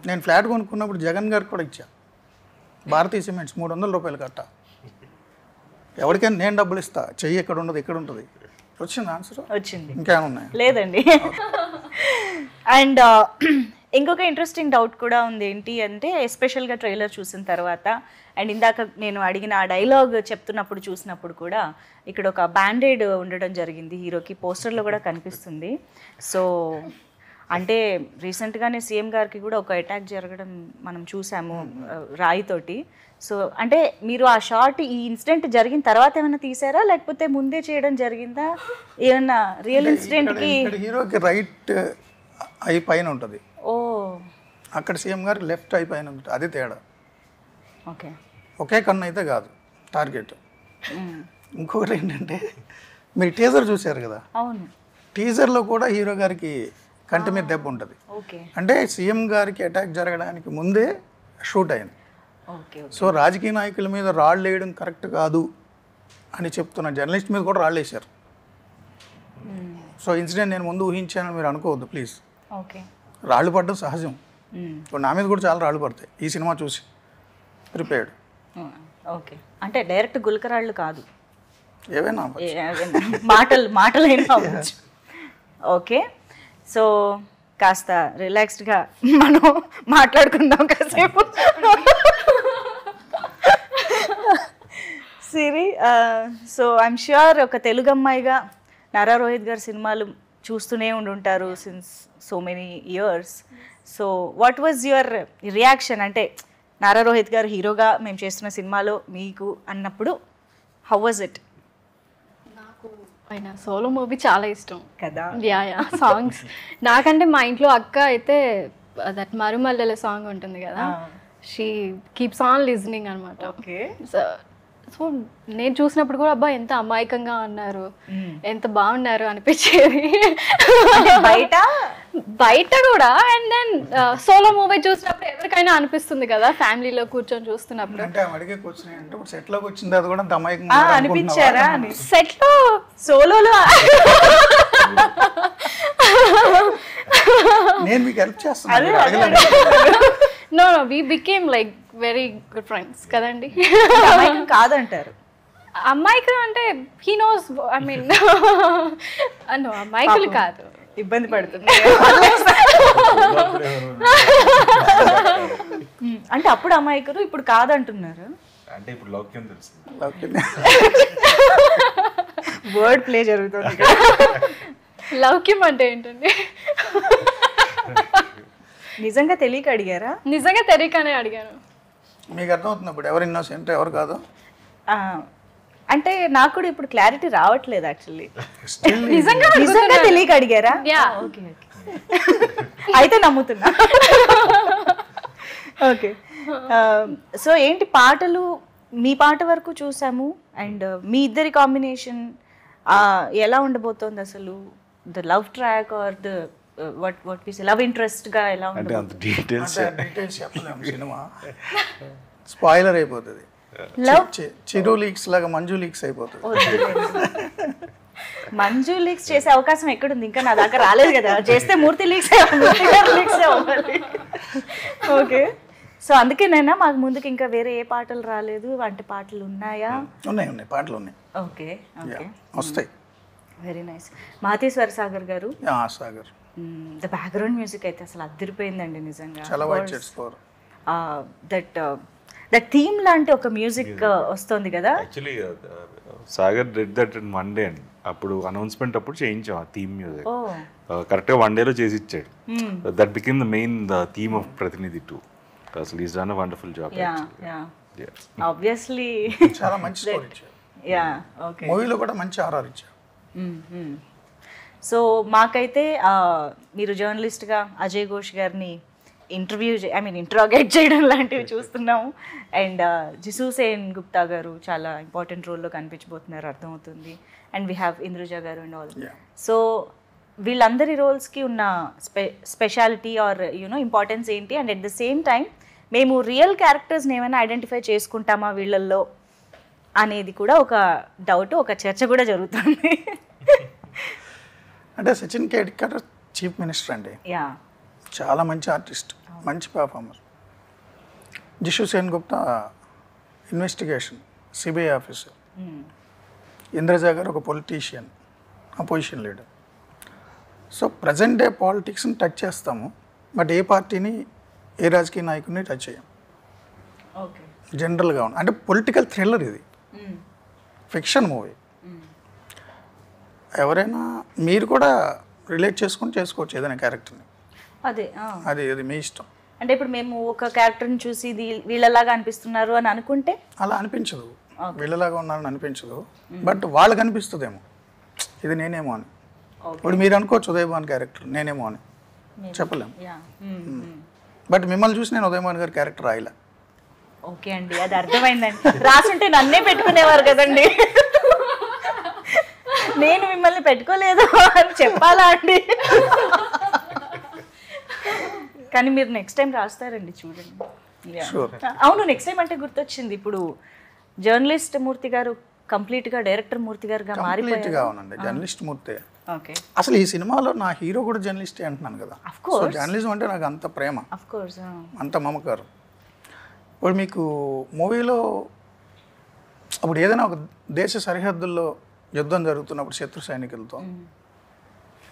నేను ఫ్లాట్ కొనుక్కున్నప్పుడు జగన్ గారికి కూడా ఇచ్చా. భారతీయ సిమెంట్స్ 300 రూపాయలు కట్ట. ఎవరికైనా నేను డబ్బులు ఇస్తా, చెయ్యి ఎక్కడ ఉండదు ఇక్కడ ఉంటుంది. వచ్చింది ఆన్సర్? వచ్చింది. ఇంకేమున్నాయి? లేదండి. అండ్ ఇంకొక ఇంట్రెస్టింగ్ డౌట్ కూడా ఉంది. ఏంటి అంటే ఎస్పెషల్గా ట్రైలర్ చూసిన తర్వాత అండ్ ఇందాక నేను అడిగిన ఆ డైలాగ్ చెప్తున్నప్పుడు చూసినప్పుడు కూడా ఇక్కడ ఒక బ్యాండేడ్ ఉండడం జరిగింది హీరోకి, పోస్టర్లో కూడా కనిపిస్తుంది. సో అంటే రీసెంట్గానే సీఎం గారికి కూడా ఒక అటాక్ జరగడం మనం చూసాము రాయితోటి. సో అంటే మీరు ఆ షార్ట్ ఈ ఇన్సిడెంట్ జరిగిన తర్వాత ఏమైనా తీసారా, లేకపోతే ముందే చేయడం జరిగిందా? ఏమన్నా రియల్ ఇన్సిడెంట్కి హీరోకి రైట్ ఐ పైన ఉంటుంది, ఓ అక్కడ సీఎం గారికి లెఫ్ట్ ఐ పైన ఉంటుంది, అది తేడా. ఓకే, ఒకే కన్ను అయితే కాదు టార్గెట్. ఇంకొకటి ఏంటంటే మీరు టీజర్ చూశారు కదా, అవును టీజర్లో కూడా హీరో గారికి కంటి మీద దెబ్బ ఉంటుంది. ఓకే అంటే సీఎం గారికి అటాక్ జరగడానికి ముందే షూట్ అయింది. ఓకే సో రాజకీయ నాయకుల మీద రాళ్ళు వేయడం కరెక్ట్ కాదు అని చెప్తున్న జర్నలిస్ట్ మీద కూడా రాళ్ళు వేశారు. సో ఇన్సిడెంట్ నేను ముందు ఊహించానని మీరు అనుకోవద్దు ప్లీజ్. ఓకే రాళ్ళు పడడం సహజం, నా మీద కూడా చాలా రాళ్ళు పడతాయి ఈ సినిమా చూసి. ప్రిపేర్డ్. ఓకే, అంటే డైరెక్ట్ గులకరాళ్ళు కాదు. ఏవైనా మాటలైనా అవ్వచ్చు. ఓకే, సో కాస్త రిలాక్స్డ్గా మనం మాట్లాడుకుందాం కాసేపు. సిరి, సో ఐఎమ్ ష్యూర్ ఒక తెలుగు అమ్మాయిగా నారా రోహిత్ గారి సినిమాలు చూస్తూనే ఉండుంటారు since so many years. So what was your reaction? అంటే నారా రోహిత్ గారు హీరోగా మేము చేస్తున్న సినిమాలో మీకు అన్నప్పుడు హౌ వాజ్ ఇట్? ఆయన సోలో మూవీ చాలా ఇష్టం కదా. యా సాంగ్స్ నాకంటే మా ఇంట్లో అక్క అయితే దట్ మరుమల్లెల సాంగ్ ఉంటుంది కదా, షీ కీప్స్ ఆన్ లిజనింగ్ అనమాట. ఓకే, సో నేను చూసినప్పుడు కూడా అబ్బా ఎంత అమాయకంగా ఉన్నారు, ఎంత బాగున్నారు అనిపించేది బయట కూడా. అండ్ దెన్ సోలో మూవీ చూసినప్పుడు ఎవరికైనా అనిపిస్తుంది కదా, ఫ్యామిలీలో కూర్చొని చూస్తున్నప్పుడు. అంటే అడిగే క్వశ్చన్ ఏంటంటే ఇప్పుడు సెట్లోకి వచ్చిన తర్వాత కూడా అమాయకంగా అనిపించారా అని. సెట్లో సోలోలో నేను మీకు హెల్ప్ చేస్తాను. No we became like very good friends కదండి. కాదంటారు అమ్మాయికులు అంటే he knows, I mean no అమ్మాయికులు కాదు, ఇబ్బంది పడుతుంది అంటే అప్పుడు అమ్మాయికురు ఇప్పుడు కాదంటున్నారు. అంటే ఇప్పుడు లౌక్యం తెలుసు, వర్డ్ ప్లే జరుగుతుంది. లౌక్యం అంటే ఏంటండి? నిజంగా తెలియక అడిగారా? నిజంగా తెలియకనే అడిగాను. మీకు అర్థమవుతుంది ఇప్పుడు ఎవరు ఇన్నోసెంట్ ఎవరు కాదు? అంటే నాకు కూడా ఇప్పుడు క్లారిటీ రావట్లేదు యాక్చువల్లీ. నిజంగా తెలియక అడిగారా? ఓకే ఓకే, అయితే నమ్ముతున్నా. ఓకే, సో ఏంటి పాటలు, మీ పాట వరకు చూసాము అండ్ మీ ఇద్దరి కాంబినేషన్ ఎలా ఉండబోతోంది అసలు? The love track or the what we say love interest గా ఎలా అంటే అంత డీటెయిల్స్ చెప్పలేము, సినిమా స్పాయిలర్ అయిపోతుంది. చిరు లీక్స్ లాగా మంజు లీక్స్ అయిపోతుంది. మంజు లీక్స్ చేసే అవకాశం ఎక్కడుంది? ఇంకా నా దాకా రాలేదు కదా. చేస్తే మూర్తి లీక్స్ అవ్వాలి. ఓకే, సో అందుకేనైనా మాకు ముందుకు ఇంకా వేరే ఏ పాటలు రాలేదు? వంటి పాటలు ఉన్నాయా? ఉన్నాయి పాటలు ఉన్నాయి. ఓకే ఓకే, వస్తాయి. Very nice. మాతేశ్వర సాగర్ గారు, సాగర్ ద బ్యాక్గ్రౌండ్ మ్యూజిక్ అయితే అసలు అదిరిపోయిందండి నిజంగా. చాలా white shirts four that theme లాంటి ఒక మ్యూజిక్ వస్తుంది కదా. Actually Sagar did that in one day అండి. అప్పుడు అనౌన్స్మెంట్ అప్పుడు చేయించాం ఆ థీమ్ మ్యూజిక్. కరెక్ట్గా వన్ డేలో చేసి ఇచ్చాడు. That became the main the theme of Prathinidhi 2. అసలు is done a wonderful job. Obviously చాలా మంచి స్కోర్ ఇచ్చారు. Yeah, okay. మూవీలో కూడా మంచి ఆర్ఆర్ ఇచ్చారు. సో మాకైతే మీరు జర్నలిస్ట్గా అజయ్ ఘోష్ గారిని ఇంట్రాగేట్ చేయడం లాంటివి చూస్తున్నాము. అండ్ జిసు సేన్ గుప్తా గారు చాలా ఇంపార్టెంట్ రోల్లో కనిపించబోతున్నారు అర్థమవుతుంది. అండ్ వీ హ్యావ్ ఇంద్రుజ గారు అండ్ ఆల్. సో వీళ్ళందరి రోల్స్కి ఉన్న స్పెషాలిటీ ఆర్ యూనో ఇంపార్టెన్స్ ఏంటి? And at the same time మేము రియల్ క్యారెక్టర్స్ని ఏమైనా ఐడెంటిఫై చేసుకుంటామా వీళ్ళల్లో అనేది కూడా ఒక డౌట్, ఒక చర్చ కూడా జరుగుతుంది. అంటే సచిన్ కేడ్కర్ చీఫ్ మినిస్టర్ అండి. యా, చాలా మంచి ఆర్టిస్ట్, మంచి performer. Jishu Sen Gupta investigation CBI officer. Indraja గారు ఒక politician, opposition leader. So present day పాలిటిక్స్ని టచ్ చేస్తాము, బట్ ఏ పార్టీని ఏ రాజకీయ నాయకుడిని టచ్ చేయం. ఓకే, జనరల్గా ఉంది. అంటే పొలిటికల్ థ్రిల్లర్ ఇది, ఫిక్షన్ మూవీ. ఎవరైనా మీరు కూడా రిలేట్ చేసుకోవచ్చు ఏదైనా క్యారెక్టర్ని. అదే అది మీ ఇష్టం. అంటే ఇప్పుడు మేము ఒక క్యారెక్టర్ని చూసి ఇది వీళ్ళలాగా అనిపిస్తున్నారు అని అనుకుంటే అలా అనిపించదు, వీళ్ళలాగా ఉన్నారని అనిపించదు, బట్ వాళ్ళకి అనిపిస్తుందేమో ఇది నేనేమో అని. ఇప్పుడు మీరు అనుకోవచ్చు ఉదయభాన్ క్యారెక్టర్ నేనేమో అని, చెప్పలేము. బట్ మిమ్మల్ని చూసి నేను ఉదయభాన్ గారి క్యారెక్టర్ రాయలే. ఓకే అండి, అది అర్థమైందండి. రాసుంటే నన్నే పెట్టుకునేవారు కదండి. నేను మిమ్మల్ని పెట్టుకోలేదు అని చెప్పాలా అండి? కానీ మీరు నెక్స్ట్ టైం రాస్తారండి, చూడండి. అవును, నెక్స్ట్ టైం అంటే గుర్తొచ్చింది, ఇప్పుడు జర్నలిస్ట్ మూర్తి గారు కంప్లీట్గా డైరెక్టర్ మూర్తి గారుగా మారిపోయారు. అవునండి, జర్నలిస్ట్ మూర్తి. ఓకే, అసలు ఈ సినిమాలో నా హీరో కూడా జర్నలిస్టే అంటున్నాను కదా. సో జర్నలిజం అంటే నాకు అంత ప్రేమ, అంత మమకారం. ఇప్పుడు మీకు మూవీలో అప్పుడు ఏదైనా ఒక దేశ సరిహద్దుల్లో యుద్ధం జరుగుతున్నప్పుడు శత్రు సైనికులతో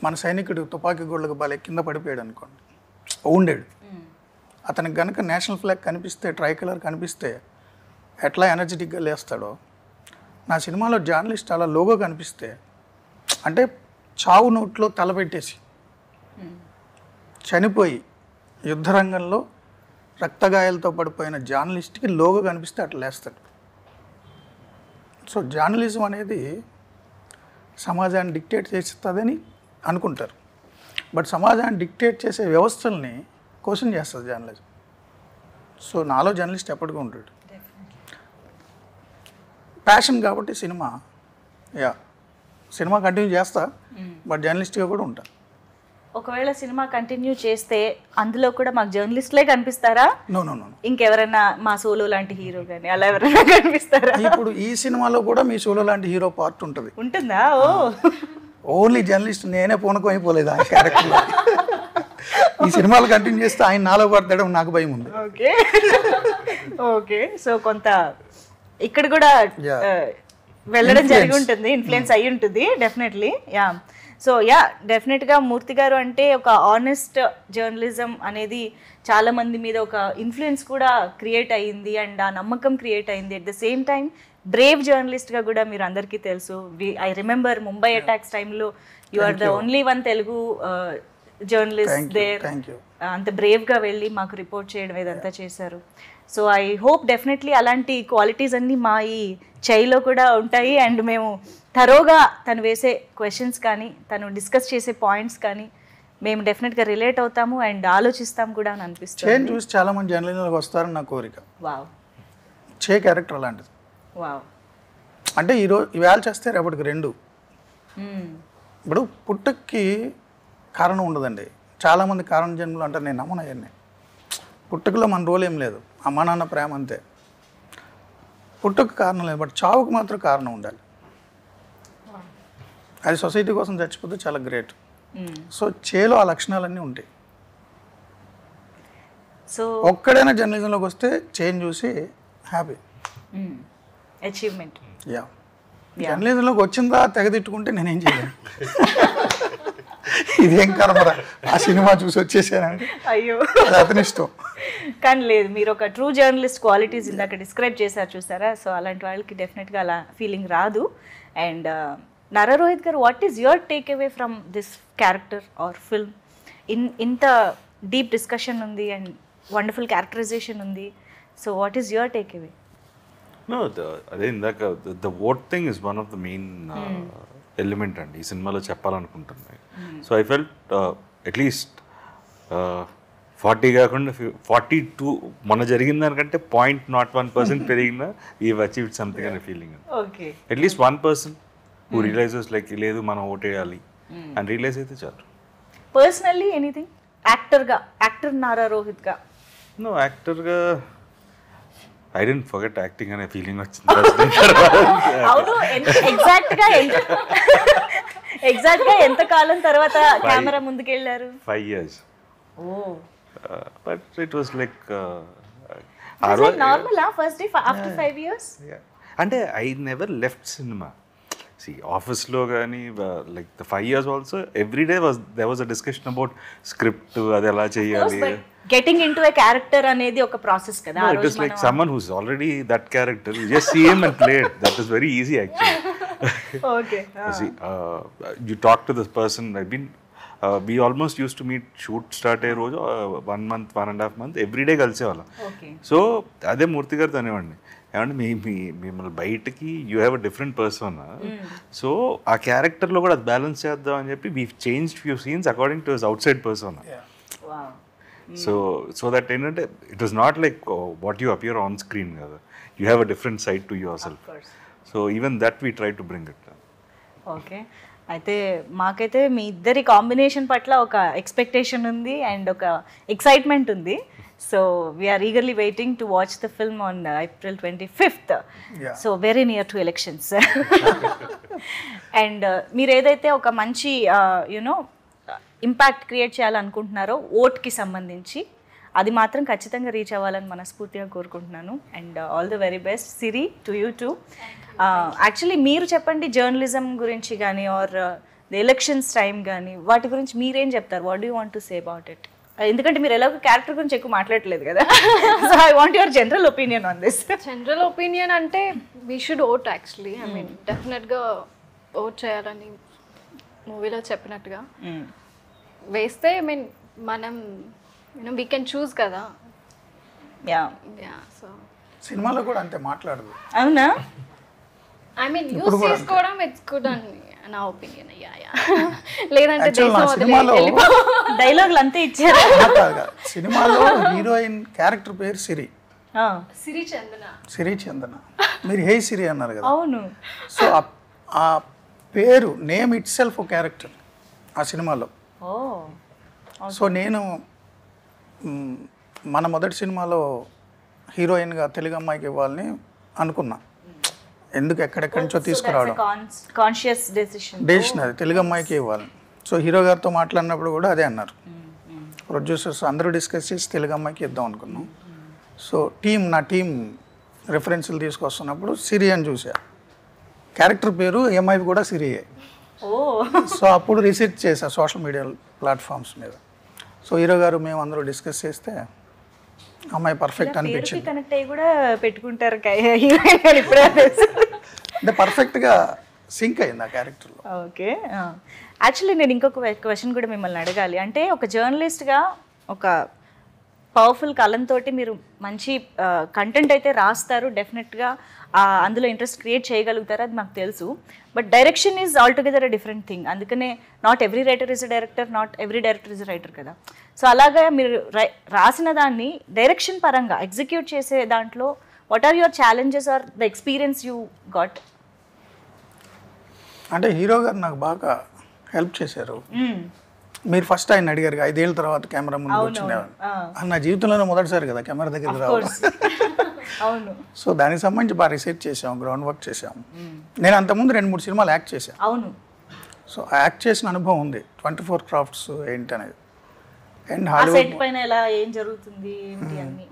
మన సైనికుడు తుపాకీ గోళ్ళకు బాలే కింద పడిపోయాడు అనుకోండి, ఉండేడు. అతనికి కనుక నేషనల్ ఫ్లాగ్ కనిపిస్తే, ట్రై కలర్ కనిపిస్తే ఎట్లా ఎనర్జెటిక్గా లేస్తాడో, నా సినిమాలో జర్నలిస్ట్ అలా లోగో కనిపిస్తే, అంటే చావు నోట్లో తలపెట్టేసి చనిపోయి యుద్ధరంగంలో రక్తగాయాలతో పడిపోయిన జర్నలిస్ట్కి లోగో కనిపిస్తే అట్లా లేస్తాడు. సో జర్నలిజం అనేది సమాజాన్ని డిక్టేట్ చేస్తుందని అనుకుంటారు, బట్ సమాజాన్ని డిక్టేట్ చేసే వ్యవస్థల్ని క్వశ్చన్ చేస్తుంది జర్నలిజం. సో నాలో జర్నలిస్ట్ ఎప్పటికీ ఉంటాడు. ప్యాషన్ కాబట్టి సినిమా కంటిన్యూ చేస్తా, బట్ జర్నలిస్ట్గా కూడా ఉంటా. ఒకవేళ సినిమా కంటిన్యూ చేస్తే అందులో కూడా మాకు జర్నలిస్ట్లే కనిపిస్తారా? నో, ఇంకెవరైనా మా సోలో లాంటి హీరో కానీ అలా ఎవరైనా కనిపిస్తారా? ఇప్పుడు ఈ సినిమాలో కూడా మీ సోలో లాంటి హీరో పార్ట్ ఉంటుంది. ఉంటుందా? ఓ, ఓన్లీ జర్నలిస్ట్ నేనే పూనకం అయిపోలేదు ఆ క్యారెక్టర్లో. ఈ సినిమాలు కంటిన్యూ చేస్తే ఆయన నాలో పడతాడో నాకు భయం ఉంది. Okay okay. సో కొంత ఇక్కడ కూడా వెళ్ళడం జరిగి ఉంటుంది, ఇన్ఫ్లుయెన్స్ అయ్యి ఉంటుంది డెఫినెట్లీ. యా. సో యా, డెఫినెట్గా మూర్తి గారు అంటే ఒక ఆనెస్ట్ జర్నలిజం అనేది చాలా మంది మీద ఒక ఇన్ఫ్లుయెన్స్ కూడా క్రియేట్ అయ్యింది అండ్ ఆ నమ్మకం క్రియేట్ అయింది. At the same time brave జర్నలిస్ట్గా కూడా మీరు అందరికీ తెలుసు. ఐ రిమెంబర్ ముంబై అటాక్స్ టైంలో you are the only one Telugu journalist there. అంత బ్రేవ్గా వెళ్ళి మాకు రిపోర్ట్ చేయడం ఇదంతా చేశారు. సో ఐ హోప్ డెఫినెట్లీ అలాంటి క్వాలిటీస్ అన్నీ మా ఈ చైలో కూడా ఉంటాయి అండ్ మేము థరోగా తను వేసే క్వశ్చన్స్ కానీ తను డిస్కస్ చేసే పాయింట్స్ కానీ మేము డెఫినెట్గా రిలేట్ అవుతాము అండ్ ఆలోచిస్తాం కూడా అని అనిపిస్తుంది. చేంజ్ చూసి చాలా మంది జర్నలిస్టులకు వస్తారని నా కోరిక. వావ్. చే క్యారెక్టర్ అలాంటిది. వావ్. అంటే ఇవాళ చేస్తే రేపటికి రెండు. ఇప్పుడు పుట్టుకి కారణం ఉండదండి. చాలామంది కారణ జన్మలు అంటారు, నేను నమ్మను అవన్నీ. పుట్టుకలో మన రోల్ ఏం లేదు, అమ్మా నాన్న ప్రేమ అంతే. పుట్టుకు కారణం లేదు, బట్ చావుకు మాత్రం కారణం ఉండాలి. అది సొసైటీ కోసం చచ్చిపోతే చాలా గ్రేట్. సో చేలో ఆ లక్షణాలన్నీ ఉంటాయి. సో ఒక్కడైనా జర్నలిజంలోకి వస్తే చేంజ్ చూసి హ్యాపీ. అచీవ్మెంట్. యా. జర్నలిజంలోకి వచ్చిందా తెగదిట్టుకుంటే నేనేం చేయలేను. ఇదేం కర్మరా, ఆ సినిమా చూసి వచ్చేసానండి, అయ్యో అది అతని ఇష్టం. కానీ లేదు, మీరు ఒక ట్రూ జర్నలిస్ట్ క్వాలిటీస్ ఇందాక డిస్క్రైబ్ చేశారు చూసారా. సో అలాంటి వాళ్ళకి డెఫినెట్గా అలా ఫీలింగ్ రాదు. And Nara Rohit garu, what is your take away from this character or film? ఇంత డీప్ డిస్కషన్ ఉంది అండ్ వండర్ఫుల్ క్యారెక్టరైజేషన్ ఉంది. So what is your take away? No, అదే ఇందాక the vote thing is one of the main element అండి ఈ సినిమాలో చెప్పాలనుకుంటున్నాయి. So I felt at least 40 కాకుండా 42 మొన్న జరిగిన దానికంటే 0.01% పెరిగినా వీవ్ అచీవ్డ్ సంథింగ్ అనే feeling. Okay. At least 1% who realises like లేదు మనం ఓటేయాలి అని రియలైజ్ అయితే చాలు. పర్సనల్లీ ఎనీథింగ్ యాక్టర్ నారా రోహిత్గా? నో, యాక్టర్గా ఐ డెంట్ ఫర్గెట్ యాక్టింగ్ అనే ఫీలింగ్ వచ్చింది. అవును, ఎగ్జాక్ట్గా ఎంత కాలం తర్వాత కెమెరా ముందుకు వెళ్ళారు? 5 years. Oh. But it was like Was it normal first day after 5 years? Yeah. And I never left cinema. See, office lo gaani like the 5 years also every day there was a discussion about script adi ela cheyali. Getting into a character anedi oka process kada. No, it is like someone who's already that character, you just see him and play it. That is very easy actually. Okay. See, you talk to this person. We almost used to meet, shoot start అయ్యే రోజు 1 month 1.5 month every day కలిసేవాళ్ళం. So అదే మూర్తి గారితో అనేవాడిని, ఏమంటే మిమ్మల్ని బయటకి you have a different person, so ఆ క్యారెక్టర్లో కూడా అది బ్యాలెన్స్ చేద్దాం అని చెప్పి we change few scenes according to his outside person. So that ఏంటంటే it was not like what you appear on screen కదా, you have a different side to yourself. So even that we try to bring it. Okay. అయితే మాకైతే మీ ఇద్దరి combination పట్ల ఒక expectation ఉంది and ఒక excitement ఉంది. So we're eagerly waiting to watch the film on April 25th. So very near to elections. And మీరు ఏదైతే ఒక మంచి యునో ఇంపాక్ట్ క్రియేట్ చేయాలనుకుంటున్నారో ఓట్కి సంబంధించి, అది మాత్రం ఖచ్చితంగా రీచ్ అవ్వాలని మనస్ఫూర్తిగా కోరుకుంటున్నాను. And all the very best Siri to you two. Actually మీరు చెప్పండి జర్నలిజం గురించి కానీ ఆర్ ది ఎలక్షన్స్ టైం కానీ వాటి గురించి మీరేం చెప్తారు? What do you want to say about it? ఎందుకంటే మీరు ఎలాగో క్యారెక్టర్ గురించి ఎక్కువ మాట్లాడలేదు కదా, so I want your general opinion on this. General opinion అంటే we should vote actually. I mean డెఫినెట్గా ఓట్ చేయాలని మూవీలో చెప్పినట్టుగా వేస్తే ఐ మీన్ మనం వీ కెన్ చూస్ కదా. యా సో సినిమాలో కూడా అంతే మాట్లాడదు. అవునా? ఐ మీన్ యూస్ చేసుకోవడం ఇట్స్ గుడ్ అని నా ఒపీనియన్. లేదంటే సినిమాలో డైలాగులు అంతే ఇచ్చారు. సినిమాలో హీరోయిన్ క్యారెక్టర్ పేరు సిరి, సిరి చందన. మీరు హే సిరి అన్నారు కదా. అవును. సో ఆ పేరు నేమ్ ఇట్ సెల్ఫ్ క్యారెక్టర్ ఆ సినిమాలో. సో నేను మన మొదటి సినిమాలో హీరోయిన్గా తెలుగు అమ్మాయికి ఇవ్వాలని అనుకున్నా. ఎందుకు ఎక్కడెక్కడి నుంచో తీసుకురావడం, కాన్షియస్ డెసిషన్ అది తెలుగు అమ్మాయికి ఇవ్వాలని. సో హీరో గారితో మాట్లాడినప్పుడు కూడా అదే అన్నారు. ప్రొడ్యూసర్స్ అందరూ డిస్కస్ చేసి తెలుగు అమ్మాయికి ఇద్దాం అనుకున్నాం. సో నా టీం రెఫరెన్స్లు తీసుకొస్తున్నప్పుడు సిరి అని చూసా. క్యారెక్టర్ పేరు ఎంఐవి కూడా సిరియే. సో అప్పుడు రీసెర్చ్ చేశా సోషల్ మీడియా ప్లాట్ఫామ్స్ మీద. సో హీరో గారు మేము అందరూ డిస్కస్ చేస్తే అమ్మాయి పర్ఫెక్ట్ అనిపించింది. కనెక్ట్ అయ్యి కూడా పెట్టుకుంటారు అంటే పర్ఫెక్ట్గా సింక్ అయింది ఆ క్యారెక్టర్లో. ఓకే. యాక్చువల్లీ నేను ఇంకొక క్వశ్చన్ కూడా మిమ్మల్ని అడగాలి. అంటే ఒక జర్నలిస్ట్గా ఒక పవర్ఫుల్ కలంతో మీరు మంచి కంటెంట్ అయితే రాస్తారు, డెఫినెట్గా అందులో ఇంట్రెస్ట్ క్రియేట్ చేయగలుగుతారు, అది మాకు తెలుసు. But direction is altogether a different thing. అందుకనే not every writer is a director, not every director is a writer కదా. సో అలాగా మీరు రాసిన దాన్ని డైరెక్షన్ పరంగా ఎగ్జిక్యూట్ చేసే దాంట్లో what are your challenges are the experience you got? అంటే హీరో గారు నాకు బాగా హెల్ప్ చేశారు. మీరు ఫస్ట్ ఆయన అడిగారు 5 ఏళ్ళ తర్వాత కెమెరా ముందు వచ్చిందేవారు. నా జీవితంలోనే మొదటిసారి కదా కెమెరా దగ్గరికి రావడం. అవును. సో దానికి సంబంధించి బాగా రీసెర్చ్ చేసాం, గ్రౌండ్ వర్క్ చేసాం. నేను అంతకుముందు 2-3 సినిమాలు యాక్ట్ చేశాను. అవును. సో యాక్ట్ చేసిన అనుభవం ఉంది, 24 క్రాఫ్ట్స్ ఏంటి అనేది. అండ్ హాలీవుడ్ పైన ఎలా ఏం జరుగుతుంది ఏంటి అన్ని,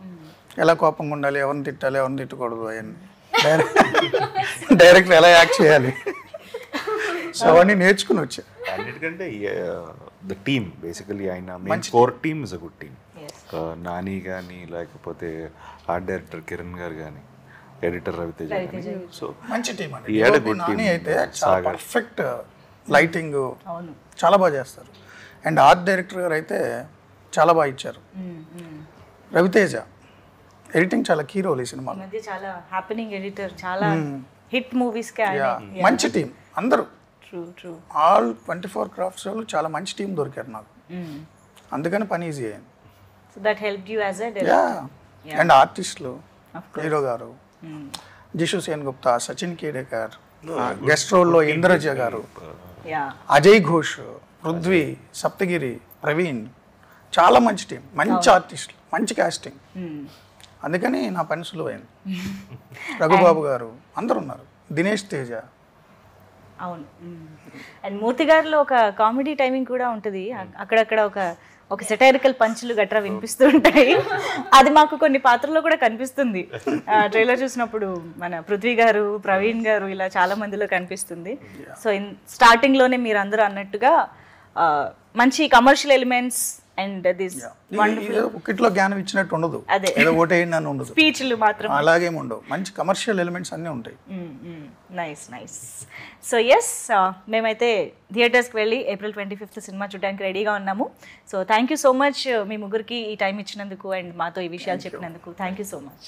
ఎలా కోపంగా ఉండాలి, ఎవరిని తిట్టాలి, ఎవరిని తిట్టకూడదు, అవన్నీ డైరెక్ట్ ఎలా యాక్ట్ చేయాలి, సో అవన్నీ నేర్చుకుని వచ్చా. అన్నిటికంటే ద టీమ్ బేసికలీ ఆయన main core team is a good team. Nani కానీ లేకపోతే ఆర్ట్ డైరెక్టర్ కిరణ్ గారు కానీ ఎడిటర్ రవితేజ కానీ. సో మంచి టీమ్ అండి. నాని అయితే చాలా పర్ఫెక్ట్ లైటింగ్ చాలా బాగా చేస్తారు. అండ్ ఆర్ట్ డైరెక్టర్ గారు అయితే చాలా బాగా ఇచ్చారు. రవితేజ ఎడిటింగ్ చాలా కీ రోల్ ఈ సినిమాలో. చాలా హ్యాపెనింగ్ ఎడిటర్, చాలా హిట్ మూవీస్ కి మంచి టీం అందరూ. ట్రూ. ఆల్ 24 క్రాఫ్ట్స్ వాళ్ళు చాలా మంచి టీం దొరికారు నాకు, అందుకని పని ఈజీ అయింది. So that helped you as a director. And ఆర్టిస్టులు హీరో గారు, జిషు సేన్ గుప్తా, సచిన్ కేడేకర్, గెస్ట్ రోల్లో ఇంద్రజ గారు, అజయ్ ఘోష్, పృథ్వీ, సప్తగిరి, ప్రవీణ్, చాలా మంచి టీం, మంచి ఆర్టిస్టులు, మంచి కాస్టింగ్. అందుకని నా పని సులువైంది. రఘుబాబు గారు అందరు ఉన్నారు, దినేష్ తేజ. అవును. అండ్ మూర్తి గారిలో ఒక కామెడీ టైమింగ్ కూడా ఉంటుంది, అక్కడక్కడ ఒక సెటైరికల్ పంచులు గట్రా వినిపిస్తూ ఉంటాయి. అది మాకు కొన్ని పాత్రల్లో కూడా కనిపిస్తుంది. ట్రైలర్ చూసినప్పుడు మన పృథ్వీ గారు, ప్రవీణ్ గారు ఇలా చాలా మందిలో కనిపిస్తుంది. సో స్టార్టింగ్లోనే మీరు అందరూ అన్నట్టుగా మంచి కమర్షియల్ ఎలిమెంట్స్ అండ్ దిస్ ఒకటిలో జ్ఞానం ఇచ్చినట్టు ఉండదు, ఏదో ఓటేయండి అని ఉండదు, స్పీచ్లు మాత్రం అలాగేమి ఉండవు, మంచి కమర్షియల్ ఎలిమెంట్స్ అన్నీ ఉంటాయి. నైస్. సో ఎస్, మేమైతే థియేటర్స్కి వెళ్ళి April 25th సినిమా చూడడానికి రెడీగా ఉన్నాము. So thank you so much మీ ముగ్గురికి ఈ టైం ఇచ్చినందుకు అండ్ మాతో ఈ విషయాలు చెప్పినందుకు. Thank you so much.